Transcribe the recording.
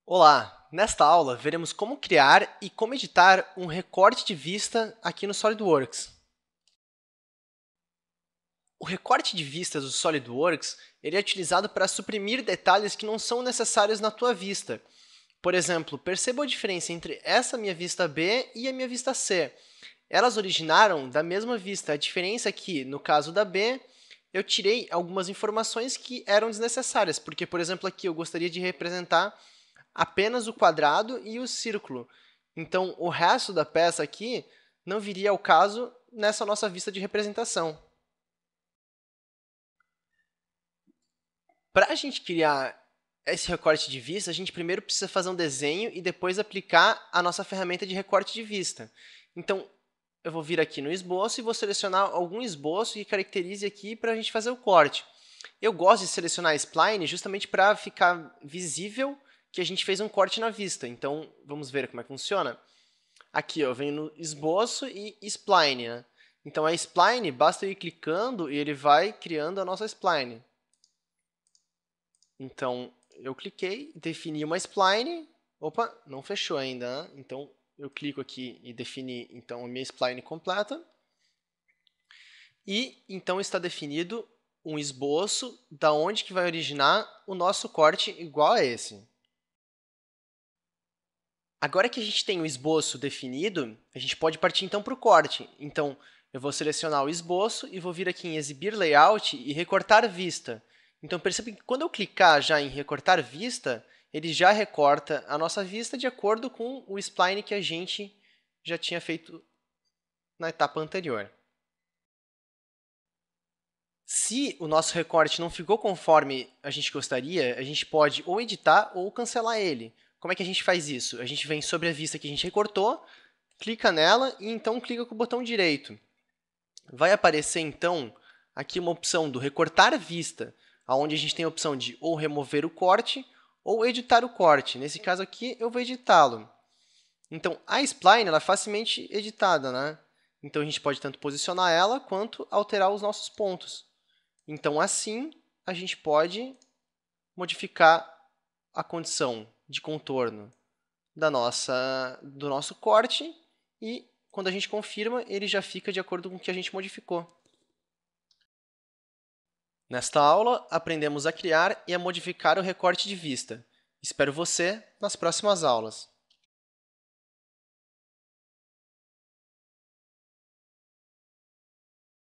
Olá! Nesta aula, veremos como criar e como editar um recorte de vista aqui no SolidWorks. O recorte de vistas do SolidWorks ele é utilizado para suprimir detalhes que não são necessários na tua vista. Por exemplo, perceba a diferença entre essa minha vista B e a minha vista C. Elas originaram da mesma vista. A diferença é que, no caso da B, eu tirei algumas informações que eram desnecessárias, porque, por exemplo, aqui eu gostaria de representar apenas o quadrado e o círculo. Então, o resto da peça aqui não viria ao caso nessa nossa vista de representação. Para a gente criar esse recorte de vista, a gente primeiro precisa fazer um desenho e depois aplicar a nossa ferramenta de recorte de vista. Então, eu vou vir aqui no esboço e vou selecionar algum esboço que caracterize aqui para a gente fazer o corte. Eu gosto de selecionar spline justamente para ficar visível que a gente fez um corte na vista. Então, vamos ver como é que funciona. Aqui, eu venho no esboço e spline. Né? Então, a spline, basta eu ir clicando e ele vai criando a nossa spline. Então, eu cliquei, defini uma spline. Opa, não fechou ainda. Né? Então, eu clico aqui e defini então, a minha spline completa. E, então, está definido um esboço da onde que vai originar o nosso corte igual a esse. Agora que a gente tem o esboço definido, a gente pode partir então para o corte. Então, eu vou selecionar o esboço e vou vir aqui em Exibir Layout e Recortar Vista. Então, perceba que quando eu clicar já em Recortar Vista, ele já recorta a nossa vista de acordo com o spline que a gente já tinha feito na etapa anterior. Se o nosso recorte não ficou conforme a gente gostaria, a gente pode ou editar ou cancelar ele. Como é que a gente faz isso? A gente vem sobre a vista que a gente recortou, clica nela e então clica com o botão direito. Vai aparecer então aqui uma opção do recortar vista, onde a gente tem a opção de ou remover o corte ou editar o corte. Nesse caso aqui, eu vou editá-lo. Então, a spline ela é facilmente editada, né? Então, a gente pode tanto posicionar ela quanto alterar os nossos pontos. Então, assim, a gente pode modificar a condição de contorno do nosso corte e, quando a gente confirma, ele já fica de acordo com o que a gente modificou. Nesta aula, aprendemos a criar e a modificar o recorte de vista. Espero você nas próximas aulas.